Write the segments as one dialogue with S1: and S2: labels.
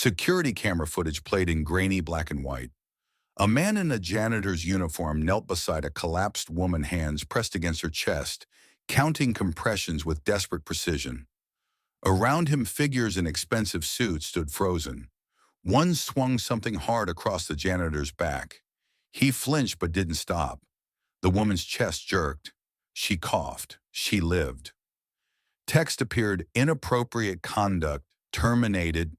S1: Security camera footage played in grainy black and white. A man in a janitor's uniform knelt beside a collapsed woman, hands pressed against her chest, counting compressions with desperate precision. Around him, figures in expensive suits stood frozen. One swung something hard across the janitor's back. He flinched but didn't stop. The woman's chest jerked. She coughed. She lived. Text appeared: inappropriate conduct terminated.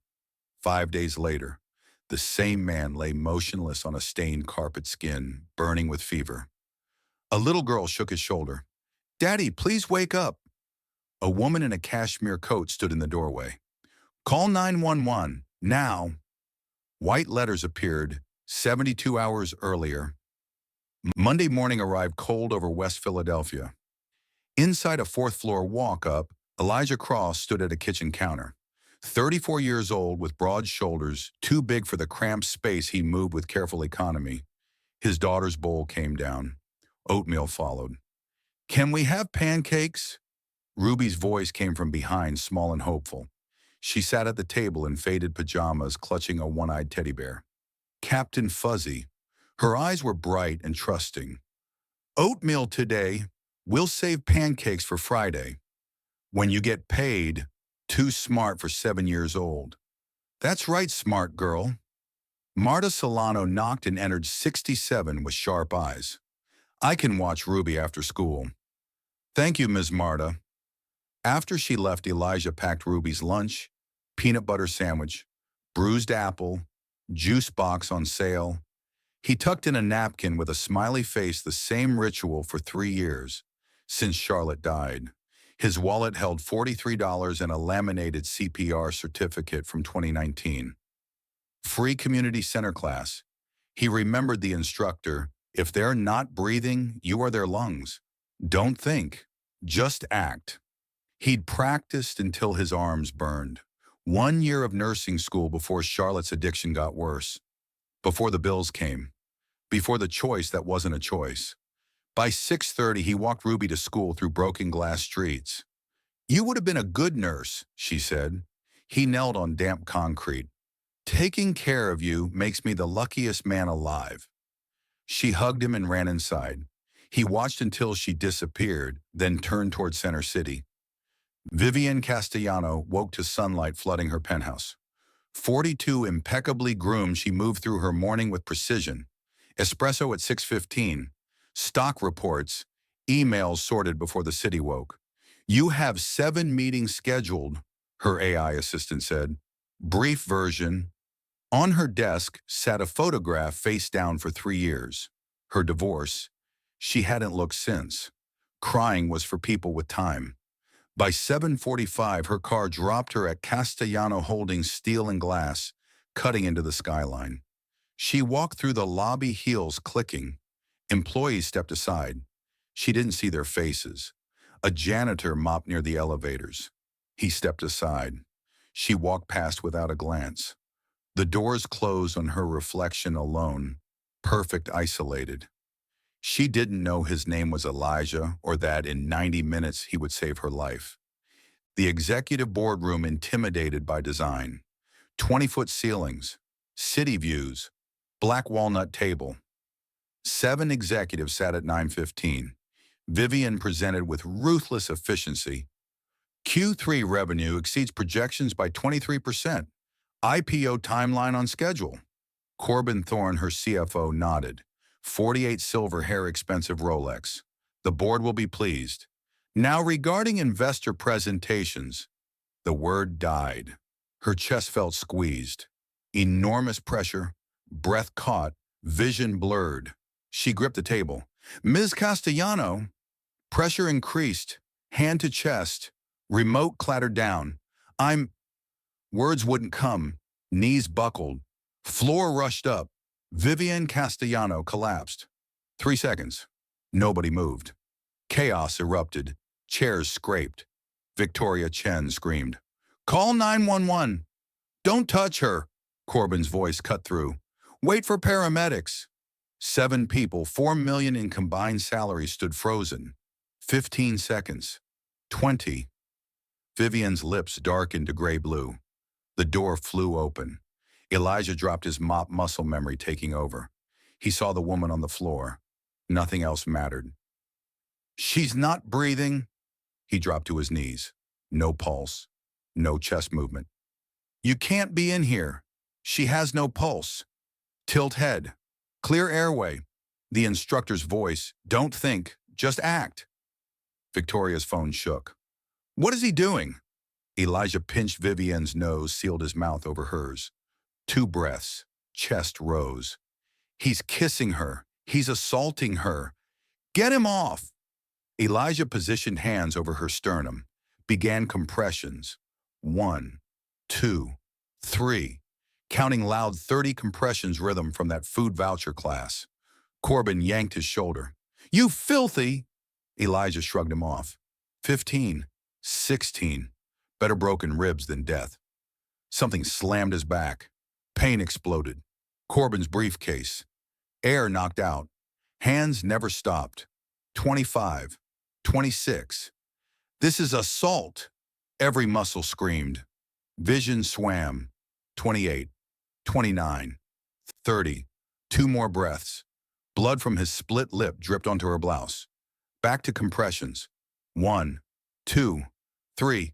S1: 5 days later, the same man lay motionless on a stained carpet, skin burning with fever. A little girl shook his shoulder. "Daddy, please wake up." A woman in a cashmere coat stood in the doorway. "Call 911, now." White letters appeared 72 hours earlier. Monday morning arrived cold over West Philadelphia. Inside a fourth-floor walk-up, Elijah Cross stood at a kitchen counter. 34 years old, with broad shoulders, too big for the cramped space he moved with careful economy. His daughter's bowl came down. Oatmeal followed. "Can we have pancakes?" Ruby's voice came from behind, small and hopeful. She sat at the table in faded pajamas, clutching a one-eyed teddy bear. Captain Fuzzy. Her eyes were bright and trusting. "Oatmeal today. We'll save pancakes for Friday. When you get paid." Too smart for 7 years old. "That's right, smart girl." Marta Solano knocked and entered 67 with sharp eyes. "I can watch Ruby after school." "Thank you, Ms. Marta." After she left, Elijah packed Ruby's lunch: peanut butter sandwich, bruised apple, juice box on sale. He tucked in a napkin with a smiley face, the same ritual for 3 years, since Charlotte died. His wallet held $43 and a laminated CPR certificate from 2019. Free community center class. He remembered the instructor: "If they're not breathing, you are their lungs. Don't think, just act." He'd practiced until his arms burned. 1 year of nursing school before Charlotte's addiction got worse. Before the bills came. Before the choice that wasn't a choice. By 6:30, he walked Ruby to school through broken glass streets. "You would have been a good nurse," she said. He knelt on damp concrete. "Taking care of you makes me the luckiest man alive." She hugged him and ran inside. He watched until she disappeared, then turned toward Center City. Vivian Castellano woke to sunlight flooding her penthouse. 42, impeccably groomed, she moved through her morning with precision. Espresso at 6:15. Stock reports, emails sorted before the city woke. "You have 7 meetings scheduled," her AI assistant said. Brief version. On her desk sat a photograph face down for 3 years. Her divorce. She hadn't looked since. Crying was for people with time. By 7:45, her car dropped her at Castellano, holding steel and glass, cutting into the skyline. She walked through the lobby, heels clicking. Employees stepped aside. She didn't see their faces. A janitor mopped near the elevators. He stepped aside. She walked past without a glance. The doors closed on her reflection alone, perfect, isolated. She didn't know his name was Elijah, or that in 90 minutes he would save her life. The executive boardroom, intimidated by design. 20-foot ceilings, city views, black walnut table. 7 executives sat at 9:15. Vivian presented with ruthless efficiency. Q3 revenue exceeds projections by 23%. IPO timeline on schedule. Corbin Thorne, her CFO, nodded. 48 silver hair, expensive Rolex. The board will be pleased. Now, regarding investor presentations, the word died. Her chest felt squeezed. Enormous pressure, breath caught, vision blurred. She gripped the table. "Ms. Castellano." Pressure increased, hand to chest. Remote clattered down. Words wouldn't come. Knees buckled. Floor rushed up. Vivian Castellano collapsed. 3 seconds. Nobody moved. Chaos erupted. Chairs scraped. Victoria Chen screamed, "Call 911. "Don't touch her," Corbin's voice cut through. "Wait for paramedics." 7 people, $4 million in combined salaries, stood frozen. 15 seconds. 20. Vivian's lips darkened to gray blue. The door flew open. Elijah dropped his mop, muscle memory taking over. He saw the woman on the floor. Nothing else mattered. She's not breathing. He dropped to his knees. No pulse. No chest movement. You can't be in here. She has no pulse. Tilt head. Clear airway. The instructor's voice. Don't think. Just act. Victoria's phone shook. What is he doing? Elijah pinched Vivian's nose, sealed his mouth over hers. 2 breaths. Chest rose. He's kissing her. He's assaulting her. Get him off! Elijah positioned hands over her sternum, began compressions. 1, 2, 3, counting loud 30 compressions rhythm from that food voucher class. Corbin yanked his shoulder. You filthy! Elijah shrugged him off. 15, 16, better broken ribs than death. Something slammed his back. Pain exploded. Corbin's briefcase. Air knocked out. Hands never stopped. 25, 26. This is assault. Every muscle screamed. Vision swam. 28, 29, 30. 2 more breaths. Blood from his split lip dripped onto her blouse. Back to compressions. 1, 2, 3.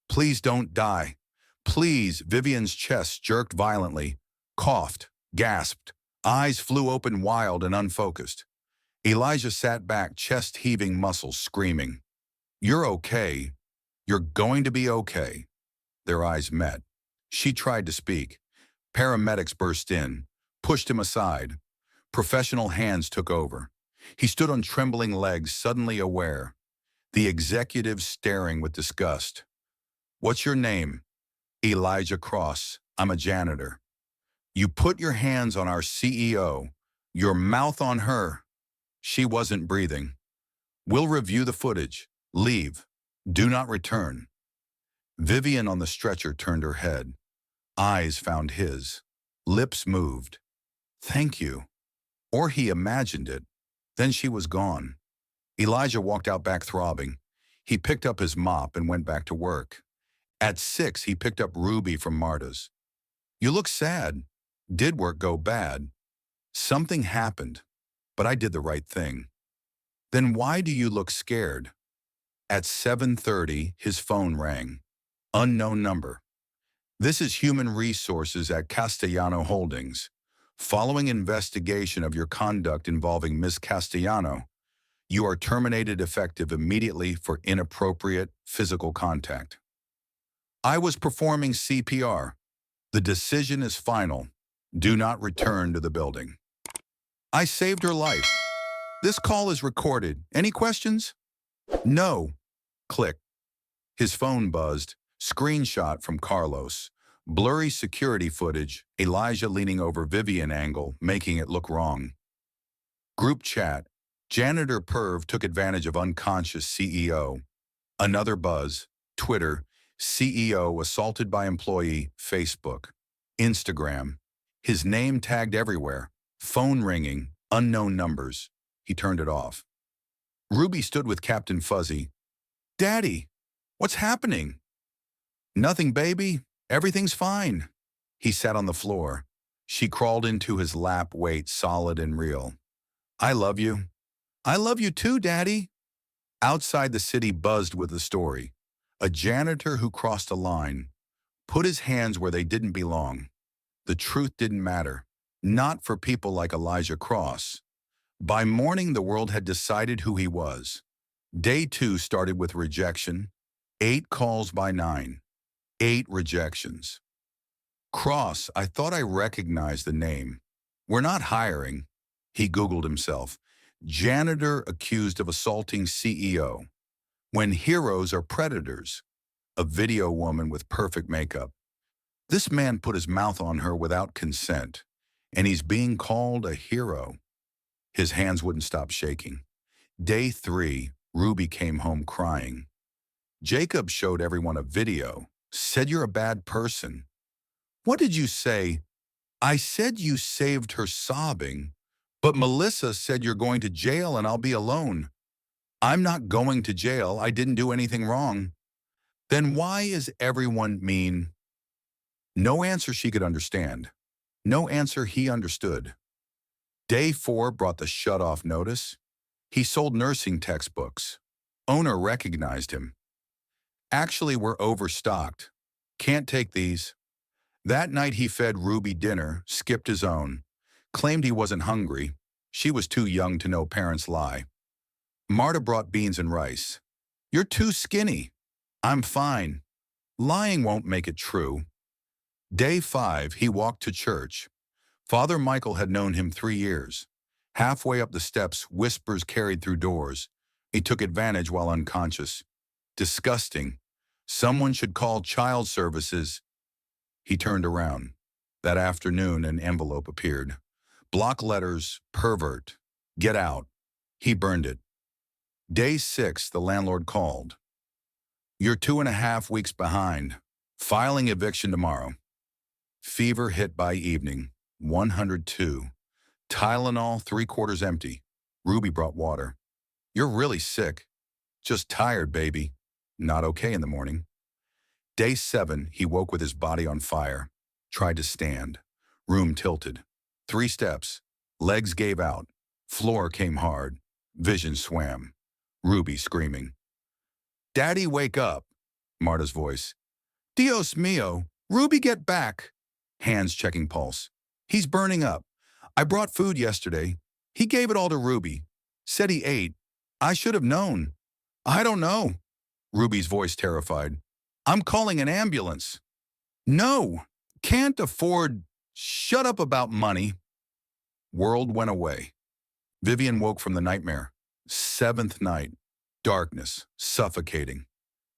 S1: Please don't die. Please. Vivian's chest jerked violently. Coughed. Gasped. Eyes flew open wild and unfocused. Elijah sat back, chest heaving, muscles screaming. You're okay. You're going to be okay. Their eyes met. She tried to speak. Paramedics burst in, pushed him aside. Professional hands took over. He stood on trembling legs, suddenly aware. The executive staring with disgust. What's your name? Elijah Cross. I'm a janitor. You put your hands on our CEO, your mouth on her. She wasn't breathing. We'll review the footage. Leave. Do not return. Vivian on the stretcher turned her head. Eyes found his. Lips moved. Thank you. Or he imagined it. Then she was gone. Elijah walked out back throbbing. He picked up his mop and went back to work. At 6, he picked up Ruby from Marta's. You look sad. Did work go bad? Something happened, but I did the right thing. Then why do you look scared? At 7:30, his phone rang. Unknown number. This is Human Resources at Castellano Holdings. Following investigation of your conduct involving Miss Castellano, you are terminated effective immediately for inappropriate physical contact. I was performing CPR. The decision is final. Do not return to the building. I saved her life. This call is recorded. Any questions? No. Click. His phone buzzed. Screenshot from Carlos. Blurry security footage. Elijah leaning over Vivian angle, making it look wrong. Group chat. Janitor perv took advantage of unconscious CEO. Another buzz. Twitter. CEO assaulted by employee. Facebook. Instagram. His name tagged everywhere. Phone ringing. Unknown numbers. He turned it off. Ruby stood with Captain Fuzzy. Daddy, what's happening? Nothing, baby. Everything's fine. He sat on the floor. She crawled into his lap, weight solid and real. I love you. I love you too, Daddy. Outside, the city buzzed with the story. A janitor who crossed a line, put his hands where they didn't belong. The truth didn't matter. Not for people like Elijah Cross. By morning, the world had decided who he was. Day 2 started with rejection. 8 calls by 9. 8 rejections. Cross, I thought I recognized the name. We're not hiring. He Googled himself. Janitor accused of assaulting CEO. When heroes are predators. A video woman with perfect makeup. This man put his mouth on her without consent, and he's being called a hero. His hands wouldn't stop shaking. Day 3, Ruby came home crying. Jacob showed everyone a video, said you're a bad person. What did you say? I said you saved her sobbing, but Melissa said you're going to jail and I'll be alone. I'm not going to jail. I didn't do anything wrong. Then why is everyone mean? No answer she could understand. No answer he understood. Day 4 brought the shut-off notice. He sold nursing textbooks. Owner recognized him. Actually, we're overstocked. Can't take these. That night he fed Ruby dinner, skipped his own. Claimed he wasn't hungry. She was too young to know parents lie. Marta brought beans and rice. You're too skinny. I'm fine. Lying won't make it true. Day 5, he walked to church. Father Michael had known him 3 years. Halfway up the steps, whispers carried through doors. He took advantage while unconscious. Disgusting. Someone should call child services. He turned around. That afternoon, an envelope appeared. Block letters, pervert. Get out. He burned it. Day 6, the landlord called. You're 2.5 weeks behind. Filing eviction tomorrow. Fever hit by evening. 102. Tylenol 3/4 empty. Ruby brought water. You're really sick. Just tired, baby. Not okay in the morning. Day 7, he woke with his body on fire. Tried to stand. Room tilted. 3 steps. Legs gave out. Floor came hard. Vision swam. Ruby screaming. Daddy, wake up. Marta's voice. Dios mio. Ruby, get back. Hands checking pulse. He's burning up. I brought food yesterday. He gave it all to Ruby. Said he ate. I should have known. I don't know. Ruby's voice terrified. I'm calling an ambulance. No. Can't afford. Shut up about money. World went away. Vivian woke from the nightmare. 7th night. Darkness. Suffocating.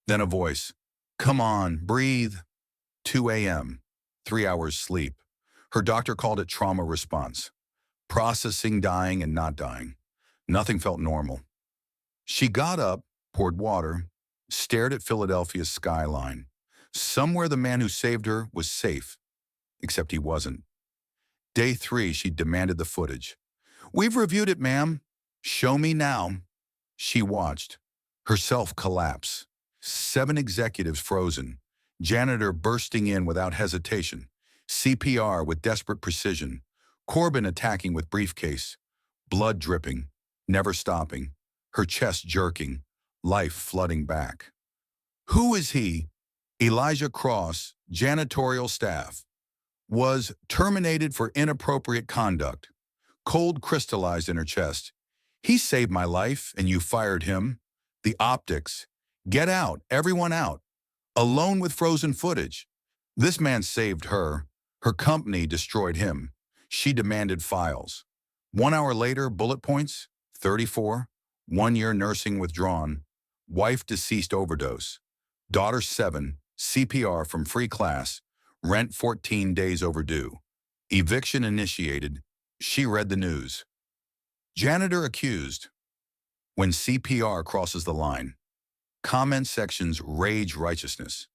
S1: Then a voice. Come on, breathe. 2 a.m. 3 hours sleep. Her doctor called it trauma response. Processing dying and not dying. Nothing felt normal. She got up, poured water, stared at Philadelphia's skyline. Somewhere the man who saved her was safe, except he wasn't. Day 3, she demanded the footage. We've reviewed it, ma'am. Show me now. She watched. Herself collapse. 7 executives frozen. Janitor bursting in without hesitation. CPR with desperate precision. Corbin attacking with briefcase. Blood dripping. Never stopping. Her chest jerking. Life flooding back. Who is he? Elijah Cross, janitorial staff. Was terminated for inappropriate conduct. Cold crystallized in her chest. He saved my life, and you fired him. The optics. Get out, everyone out. Alone with frozen footage. This man saved her. Her company destroyed him. She demanded files. 1 hour later, bullet points. 34. 1 year nursing withdrawn. Wife deceased overdose. Daughter 7. CPR from free class. Rent 14 days overdue. Eviction initiated. She read the news. Janitor accused. When CPR crosses the line. Comment sections rage righteousness.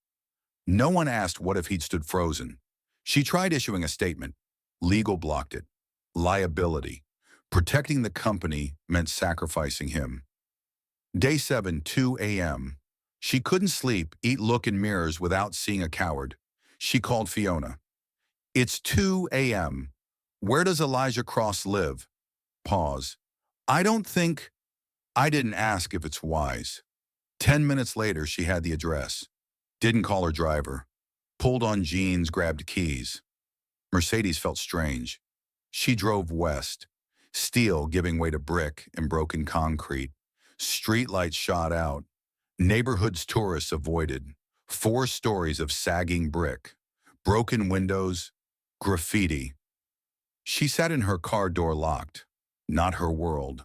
S1: No one asked what if he'd stood frozen. She tried issuing a statement. Legal blocked it. Liability. Protecting the company meant sacrificing him. Day 7, 2 a.m. She couldn't sleep, look in mirrors without seeing a coward. She called Fiona. It's 2 a.m. Where does Elijah Cross live? Pause. I didn't ask if it's wise. 10 minutes later, she had the address. Didn't call her driver. Pulled on jeans, grabbed keys. Mercedes felt strange. She drove west. Steel giving way to brick and broken concrete. Streetlights shot out. Neighborhoods tourists avoided. 4 stories of sagging brick. Broken windows. Graffiti. She sat in her car, door locked. Not her world.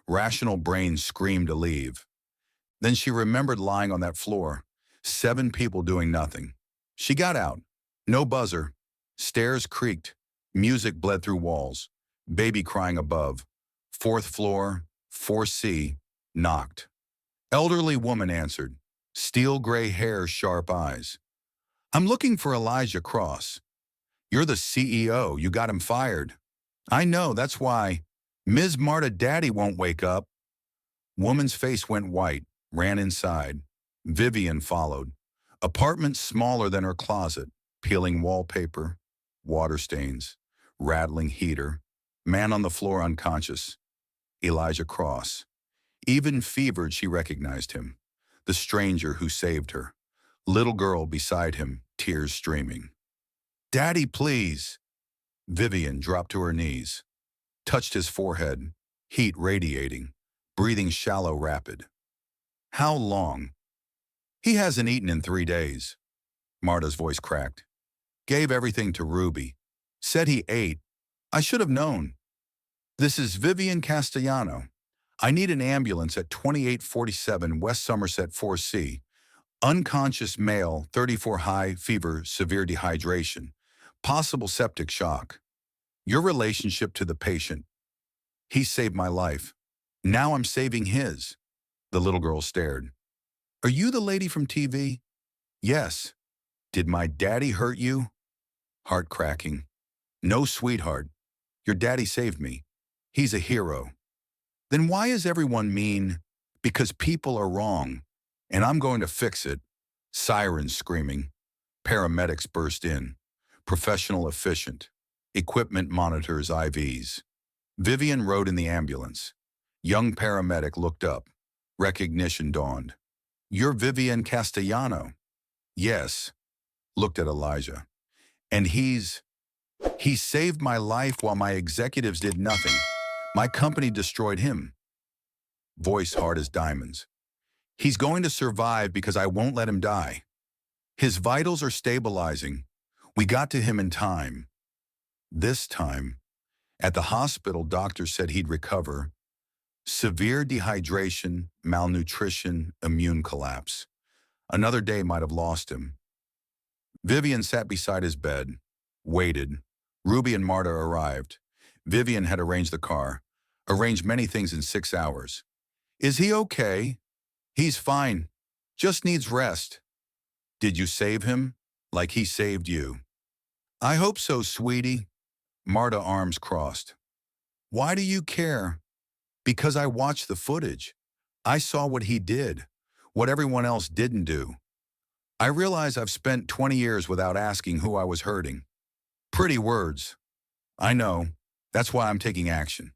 S1: Rational brain screamed to leave. Then she remembered lying on that floor. 7 people doing nothing. She got out. No buzzer. Stairs creaked. Music bled through walls. Baby crying above. 4th floor, 4C, knocked. Elderly woman answered. Steel gray hair, sharp eyes. I'm looking for Elijah Cross. You're the CEO. You got him fired. I know, that's why. Ms. Marta, Daddy won't wake up. Woman's face went white, ran inside. Vivian followed. Apartment smaller than her closet. Peeling wallpaper. Water stains. rattling heater, man on the floor unconscious, Elijah Cross. Even fevered, she recognized him, the stranger who saved her. Little girl beside him, tears streaming. "Daddy, please." Vivian dropped to her knees, touched his forehead, heat radiating, breathing shallow, rapid. "How long?" "He hasn't eaten in 3 days." Marta's voice cracked. "Gave everything to Ruby. Said he ate. I should have known." "This is Vivian Castellano. I need an ambulance at 2847 West Somerset 4C. Unconscious male, 34, high fever, severe dehydration. Possible septic shock. Your relationship to the patient. He saved my life. Now I'm saving his." The little girl stared. "Are you the lady from TV?" "Yes." "Did my daddy hurt you?" Heart cracking. "No, sweetheart. Your daddy saved me. He's a hero." "Then why is everyone mean?" "Because people are wrong, and I'm going to fix it." Sirens screaming. Paramedics burst in. Professional efficient. Equipment monitors IVs. Vivian rode in the ambulance. Young paramedic looked up. Recognition dawned. "You're Vivian Castellano." "Yes." Looked at Elijah. "And he saved my life while my executives did nothing. My company destroyed him." Voice hard as diamonds. "He's going to survive because I won't let him die. His vitals are stabilizing. We got to him in time." This time, at the hospital, doctors said he'd recover. Severe dehydration, malnutrition, immune collapse. Another day might have lost him. Vivian sat beside his bed, waited. Ruby and Marta arrived. Vivian had arranged the car, arranged many things in 6 hours. "Is he okay?" "He's fine. Just needs rest." "Did you save him? Like he saved you?" "I hope so, sweetie." Marta, arms crossed. "Why do you care?" "Because I watched the footage. I saw what he did, what everyone else didn't do. I realize I've spent 20 years without asking who I was hurting." Pretty words. "I know. That's why I'm taking action."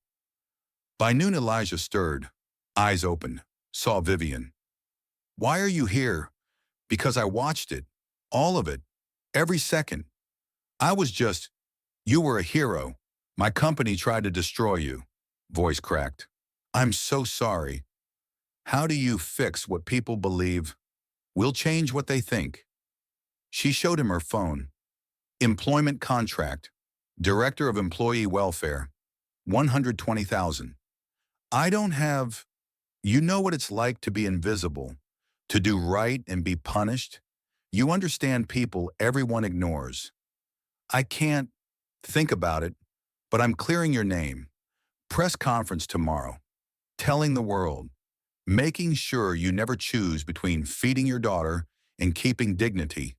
S1: By noon, Elijah stirred, eyes opened, saw Vivian. "Why are you here?" "Because I watched it. All of it. Every second. I was just, you were a hero. My company tried to destroy you." Voice cracked. "I'm so sorry." "How do you fix what people believe?" "We'll change what they think." She showed him her phone. Employment contract. Director of Employee Welfare. 120,000. "I don't have." "You know what it's like to be invisible, to do right and be punished? You understand people everyone ignores." "I can't think about it, but I'm clearing your name. Press conference tomorrow. Telling the world. Making sure you never choose between feeding your daughter and keeping dignity."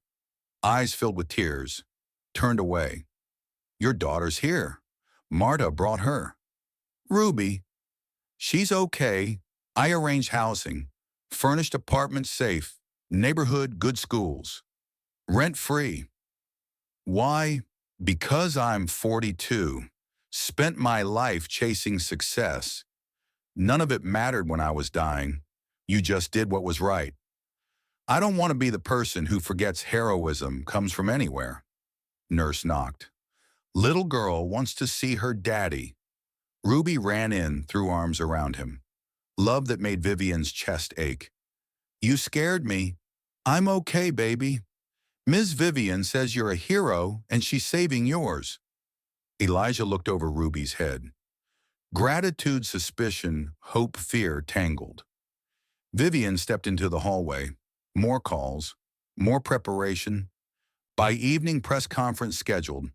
S1: Eyes filled with tears. Turned away. "Your daughter's here. Marta brought her." "Ruby." "She's okay. I arrange housing. Furnished apartment, safe. Neighborhood, good schools. Rent free." "Why?" "Because I'm 42. Spent my life chasing success. None of it mattered when I was dying. You just did what was right. I don't want to be the person who forgets heroism comes from anywhere." Nurse knocked. "Little girl wants to see her daddy." Ruby ran in, threw arms around him. Love that made Vivian's chest ache. "You scared me." "I'm okay, baby. Ms. Vivian says you're a hero and she's saving yours." Elijah looked over Ruby's head. Gratitude, suspicion, hope, fear tangled. Vivian stepped into the hallway. More calls. More preparation. By evening, press conference scheduled.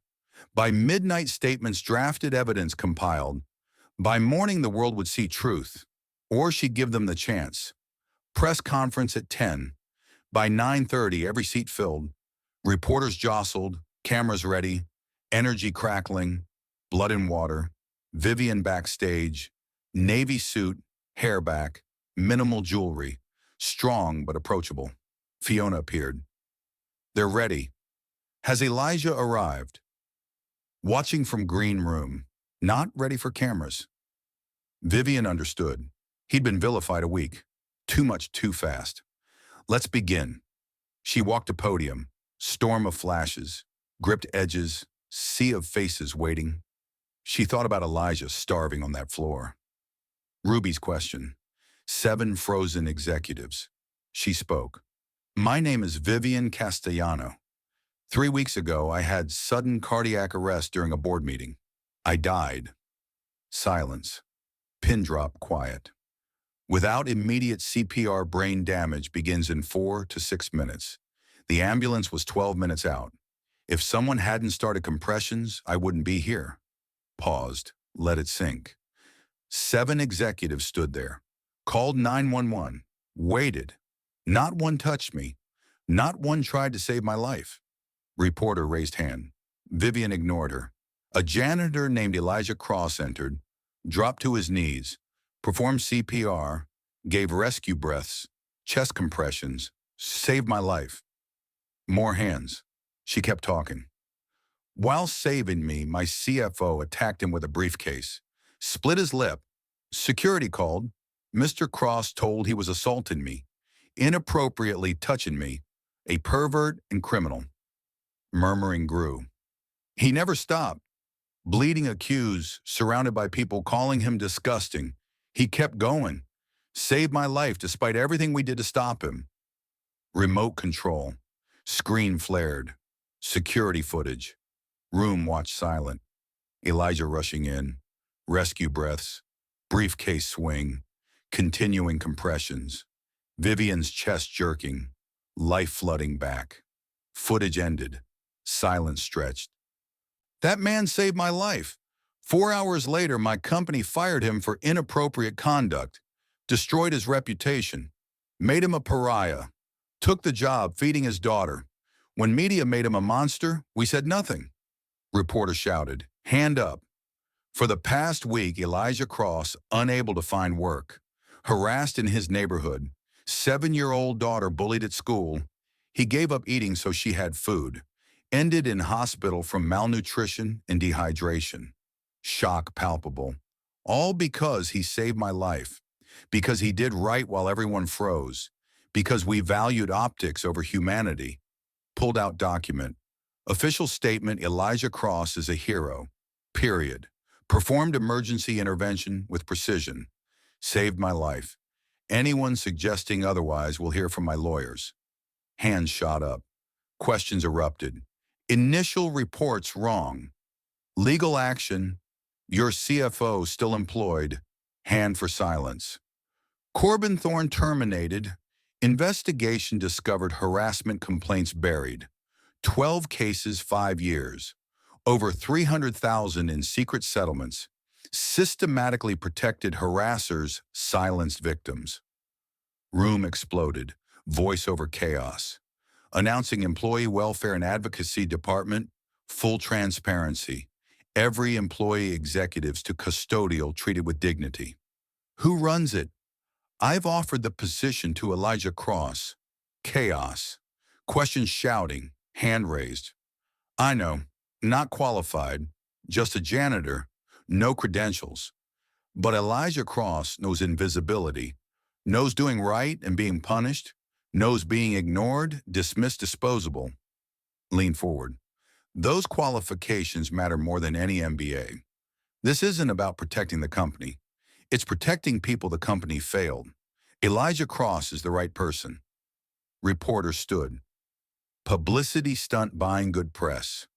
S1: By midnight, statements drafted, evidence compiled. By morning, the world would see truth. Or she'd give them the chance. Press conference at 10. By 9:30, every seat filled. Reporters jostled, cameras ready, energy crackling, blood and water. Vivian backstage, navy suit, hair back, minimal jewelry, strong but approachable. Fiona appeared. "They're ready." "Has Elijah arrived?" Watching from green room. Not ready for cameras. Vivian understood. He'd been vilified a week. Too much too fast. Let's begin. She walked to podium. Storm of flashes. Gripped edges. Sea of faces waiting. She thought about Elijah starving on that floor. Ruby's question. 7 frozen executives. She spoke. My name is Vivian Castellano. 3 weeks ago, I had sudden cardiac arrest during a board meeting. I died. Silence. Pin drop quiet. Without immediate CPR, brain damage begins in 4 to 6 minutes. The ambulance was 12 minutes out. If someone hadn't started compressions, I wouldn't be here. Paused. Let it sink. 7 executives stood there. Called 911. Waited. Not one touched me. Not one tried to save my life. Reporter raised hand. Vivian ignored her. A janitor named Elijah Cross entered, dropped to his knees, performed CPR, gave rescue breaths, chest compressions, saved my life. More hands. She kept talking. While saving me, my CFO attacked him with a briefcase, split his lip. Security called. Mr. Cross told he was assaulting me, inappropriately touching me, a pervert and criminal. Murmuring grew. He never stopped. Bleeding accused, surrounded by people calling him disgusting. He kept going. Saved my life despite everything we did to stop him. Remote control. Screen flared. Security footage. Room watched silent. Elijah rushing in. Rescue breaths. Briefcase swing. Continuing compressions. Vivian's chest jerking. Life flooding back. Footage ended. Silence stretched. That man saved my life. 4 hours later, my company fired him for inappropriate conduct, destroyed his reputation, made him a pariah, took the job feeding his daughter. When media made him a monster, we said nothing. Reporter shouted, hand up. For the past week, Elijah Cross, unable to find work, harassed in his neighborhood, 7-year-old daughter bullied at school. He gave up eating so she had food. Ended in hospital from malnutrition and dehydration. Shock palpable. All because he saved my life. Because he did right while everyone froze. Because we valued optics over humanity. Pulled out document. Official statement, Elijah Cross is a hero. Period. Performed emergency intervention with precision. Saved my life. Anyone suggesting otherwise will hear from my lawyers. Hands shot up. Questions erupted. Initial reports wrong. Legal action. Your CFO still employed. Hand for silence. Corbin Thorne terminated. Investigation discovered harassment complaints buried. 12 cases, 5 years. Over 300,000 in secret settlements. Systematically protected harassers, silenced victims. Room exploded. Voice over chaos. Announcing Employee Welfare and Advocacy Department, full transparency. Every employee executives to custodial treated with dignity. Who runs it? I've offered the position to Elijah Cross. Chaos. Questions shouting, hand raised. I know, not qualified, just a janitor, no credentials. But Elijah Cross knows invisibility, knows doing right and being punished, knows being ignored, dismissed, disposable. Lean forward. Those qualifications matter more than any MBA. This isn't about protecting the company. It's protecting people the company failed. Elijah Cross is the right person. Reporter stood. Publicity stunt buying good press.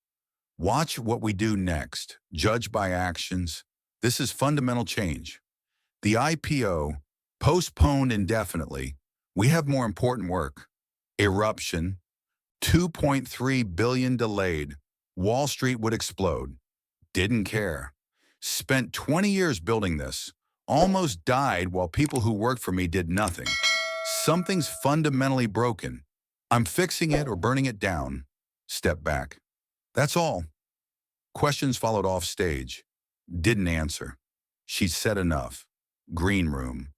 S1: Watch what we do next. Judge by actions. This is fundamental change. The IPO, postponed indefinitely. We have more important work. Eruption. 2.3 billion delayed. Wall Street would explode. Didn't care. Spent 20 years building this. Almost died while people who worked for me did nothing. Something's fundamentally broken. I'm fixing it or burning it down. Step back. That's all. Questions followed off stage. Didn't answer. She'd said enough. Green room.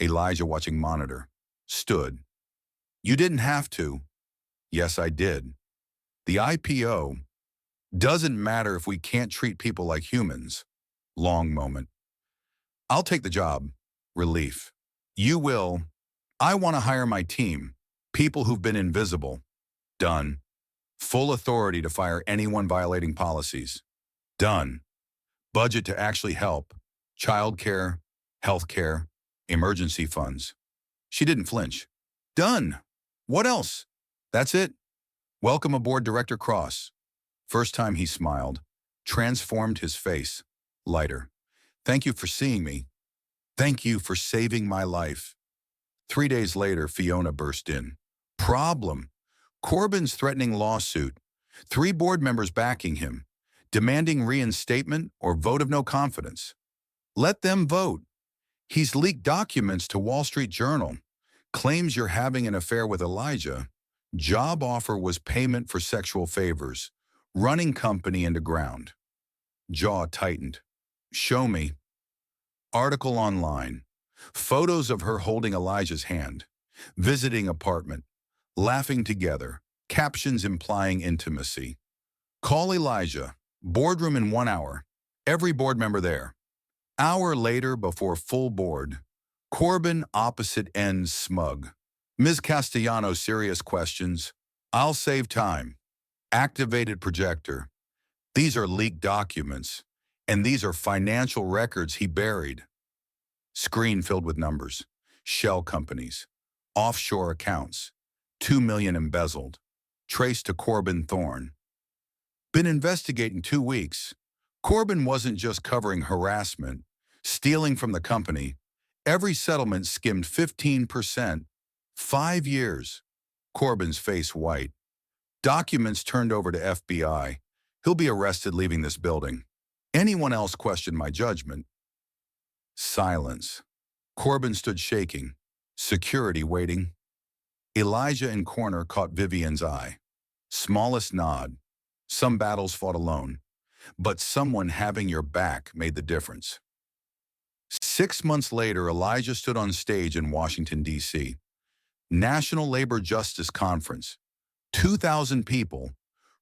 S1: Elijah watching monitor. Stood. You didn't have to. Yes, I did. The IPO. Doesn't matter if we can't treat people like humans. Long moment. I'll take the job. Relief. You will. I want to hire my team. People who've been invisible. Done. Full authority to fire anyone violating policies. Done. Budget to actually help. Childcare, healthcare, emergency funds. She didn't flinch. Done. What else? That's it. Welcome aboard, Director Cross. First time he smiled, transformed his face. Lighter. Thank you for seeing me. Thank you for saving my life. 3 days later, Fiona burst in. Problem. Corbyn's threatening lawsuit. 3 board members backing him, demanding reinstatement or vote of no confidence. Let them vote. He's leaked documents to Wall Street Journal. Claims you're having an affair with Elijah. Job offer was payment for sexual favors. Running company into ground. Jaw tightened. Show me. Article online. Photos of her holding Elijah's hand. Visiting apartment. Laughing together. Captions implying intimacy. Call Elijah. Boardroom in 1 hour. Every board member there. Hour later, before full board. Corbyn opposite ends smug. Ms. Castellano, serious questions. I'll save time. Activated projector. These are leaked documents, and these are financial records he buried. Screen filled with numbers. Shell companies. Offshore accounts. 2 million embezzled. Traced to Corbyn Thorne. Been investigating 2 weeks. Corbyn wasn't just covering harassment, stealing from the company. Every settlement skimmed 15%. 5 years. Corbyn's face white. Documents turned over to FBI. He'll be arrested leaving this building. Anyone else questioned my judgment? Silence. Corbyn stood shaking. Security waiting. Elijah in corner caught Vivian's eye. Smallest nod. Some battles fought alone. But someone having your back made the difference. 6 months later, Elijah stood on stage in Washington, D.C. National Labor Justice Conference. 2,000 people.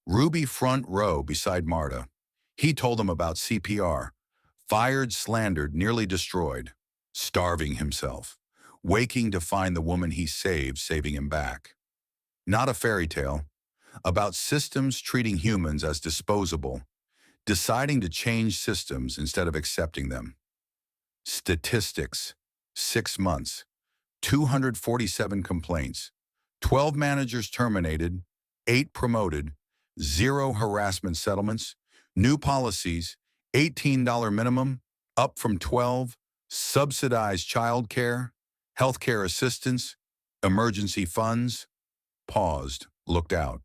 S1: Ruby front row beside Marta. He told them about CPR. Fired, slandered, nearly destroyed. Starving himself. Waking to find the woman he saved, saving him back. Not a fairy tale. About systems treating humans as disposable. Deciding to change systems instead of accepting them. Statistics. 6 months. 247 complaints. 12 managers terminated. 8 promoted. 0 harassment settlements. New policies. $18 minimum. Up from 12. Subsidized childcare. Healthcare assistance. Emergency funds. Paused. Looked out.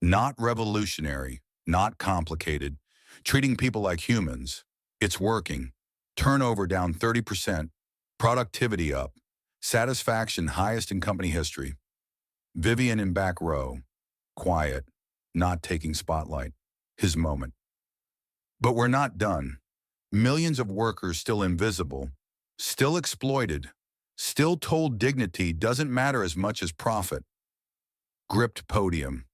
S1: Not revolutionary. Not complicated. Treating people like humans. It's working. Turnover down 30%. Productivity up. Satisfaction highest in company history. Vivian in back row. Quiet. Not taking spotlight. His moment. But we're not done. Millions of workers still invisible. Still exploited. Still told dignity doesn't matter as much as profit. Gripped podium.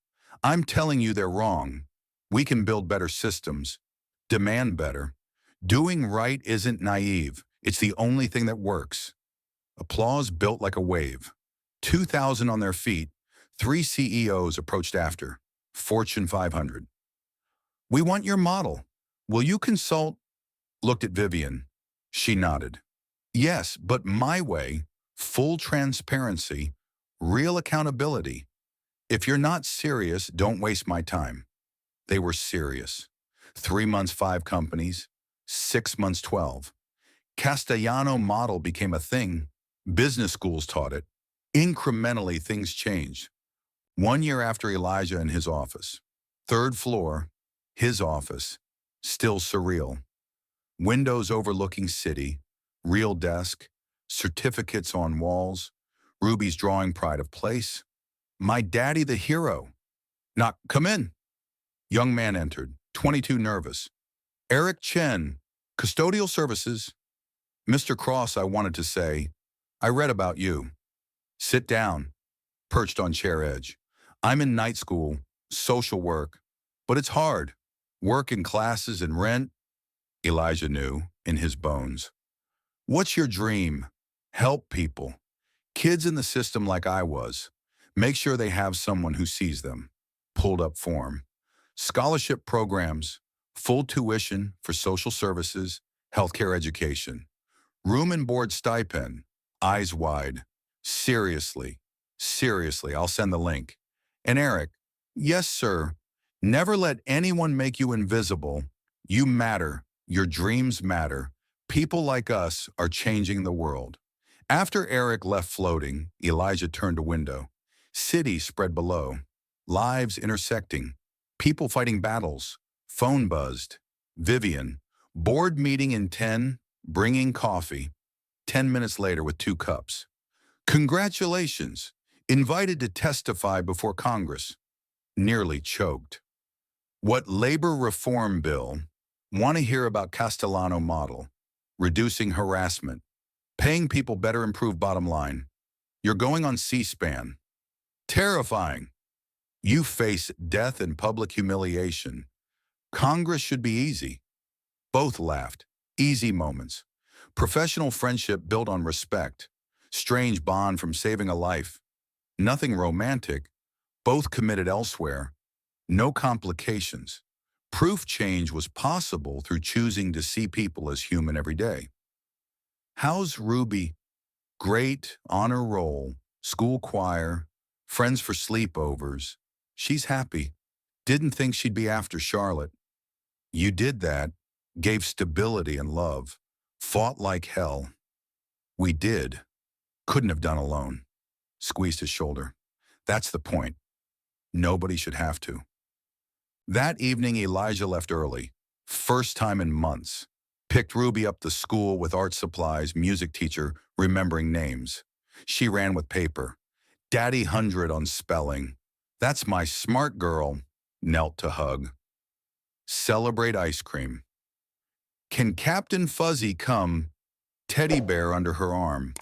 S1: I'm telling you they're wrong. We can build better systems. Demand better. Doing right isn't naive. It's the only thing that works. Applause built like a wave. 2,000 on their feet. 3 CEOs approached after. Fortune 500. We want your model. Will you consult? Looked at Vivian. She nodded. Yes, but my way. Full transparency. Real accountability. If you're not serious, don't waste my time. They were serious. 3 months, 5 companies. 6 months, 12. Castellano model became a thing. Business schools taught it. Incrementally, things changed. 1 year after Elijah in his office. 3rd floor, his office. Still surreal. Windows overlooking city. Real desk. Certificates on walls. Ruby's drawing pride of place. My daddy the hero. Knock, come in. Young man entered, 22 nervous. Eric Chen, custodial services. Mr. Cross, I wanted to say, I read about you. Sit down, perched on chair edge. I'm in night school, social work, but it's hard. Work and classes and rent? Elijah knew in his bones. What's your dream? Help people. Kids in the system like I was. Make sure they have someone who sees them. Pulled up form. Scholarship programs, full tuition for social services, healthcare education. Room and board stipend, eyes wide. Seriously, seriously, I'll send the link. And Eric, yes, sir. Never let anyone make you invisible. You matter. Your dreams matter. People like us are changing the world. After Eric left floating, Elijah turned a window. City spread below. Lives intersecting. People fighting battles. Phone buzzed. Vivian. Board meeting in 10, bringing coffee. 10 minutes later with 2 cups. Congratulations. Invited to testify before Congress. Nearly choked. What labor reform bill? Want to hear about Castellano model. Reducing harassment. Paying people better, improve bottom line. You're going on C-SPAN. Terrifying. You face death and public humiliation. Congress should be easy. Both laughed. Easy moments. Professional friendship built on respect. Strange bond from saving a life. Nothing romantic. Both committed elsewhere. No complications. Proof change was possible through choosing to see people as human every day. How's Ruby? Great, honor roll, school choir, friends for sleepovers. She's happy. Didn't think she'd be after Charlotte. You did that, gave stability and love, fought like hell. We did. Couldn't have done alone. Squeezed his shoulder. That's the point. Nobody should have to. That evening, Elijah left early. First time in months. Picked Ruby up to school with art supplies, music teacher, remembering names. She ran with paper. Daddy 100 on spelling. That's my smart girl. Knelt to hug. Celebrate ice cream. Can Captain Fuzzy come? Teddy bear under her arm.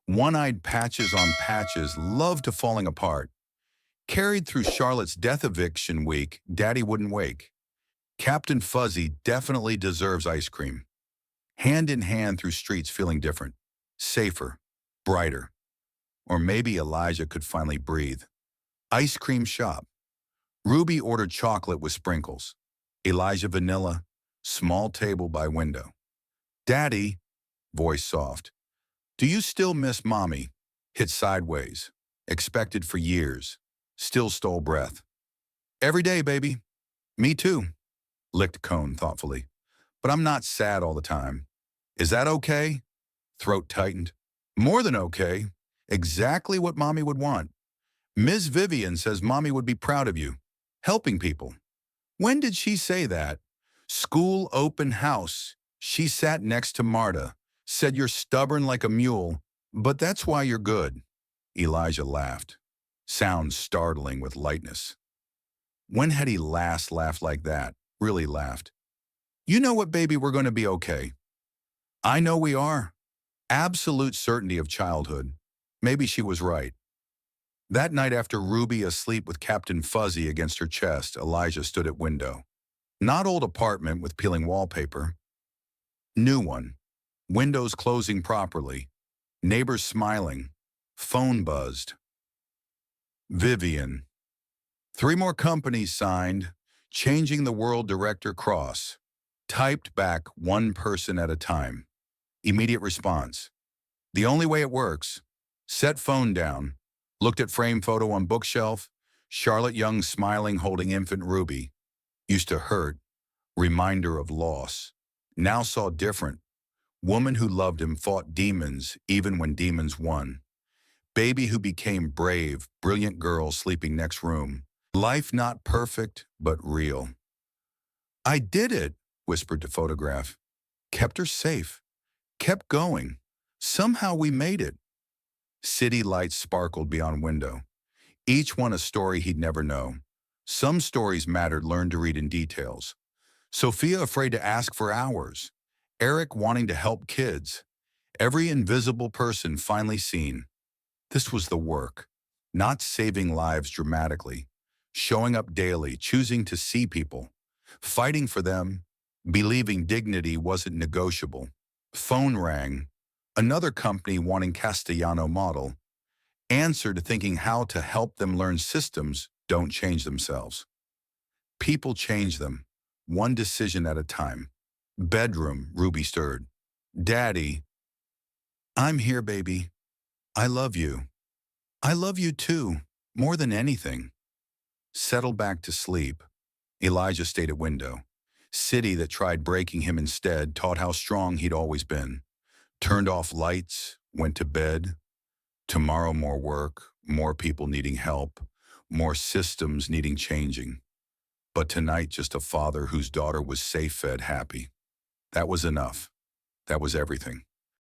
S1: One-eyed patches on patches, love to falling apart. Carried through Charlotte's death eviction week, Daddy wouldn't wake. Captain Fuzzy definitely deserves ice cream. Hand in hand through streets feeling different, safer, brighter. Or maybe Elijah could finally breathe. Ice cream shop. Ruby ordered chocolate with sprinkles. Elijah vanilla, small table by window. Daddy, voice soft. Do you still miss Mommy? Hit sideways. Expected for years. Still stole breath. Every day, baby. Me too. Licked cone thoughtfully. But I'm not sad all the time. Is that okay? Throat tightened. More than okay. Exactly what Mommy would want. Ms. Vivian says Mommy would be proud of you. Helping people. When did she say that? School open house. She sat next to Marta. Said you're stubborn like a mule, but that's why you're good. Elijah laughed. Sound startling with lightness. When had he last laughed like that? Really laughed. You know what, baby, we're going to be okay. I know we are. Absolute certainty of childhood. Maybe she was right. That night after Ruby asleep with Captain Fuzzy against her chest, Elijah stood at window. Not old apartment with peeling wallpaper. New one. Windows closing properly. Neighbors smiling. Phone buzzed. Vivian. 3 more companies signed. Changing the world director cross. Typed back 1 person at a time. Immediate response. The only way it works. Set phone down. Looked at frame photo on bookshelf. Charlotte Young smiling holding infant Ruby. Used to hurt. Reminder of loss. Now saw different. Woman who loved him fought demons even when demons won. Baby who became brave, brilliant girl sleeping next room. Life not perfect, but real. I did it, whispered to photograph. Kept her safe. Kept going. Somehow we made it. City lights sparkled beyond window. Each one a story he'd never know. Some stories mattered, learned to read in details. Sophia afraid to ask for hours. Eric wanting to help kids. Every invisible person finally seen. This was the work. Not saving lives dramatically. Showing up daily, choosing to see people. fighting for them, believing dignity wasn't negotiable. Phone rang. Another company wanting Castellano model. Answered thinking how to help them learn systems don't change themselves. People change them, one decision at a time. Bedroom, Ruby stirred. Daddy, I'm here, baby. I love you. I love you too, more than anything. Settled back to sleep. Elijah stayed at window. City that tried breaking him instead taught how strong he'd always been. Turned off lights, went to bed. Tomorrow more work, more people needing help, more systems needing changing. But tonight just a father whose daughter was safe-fed happy. That was enough. That was everything.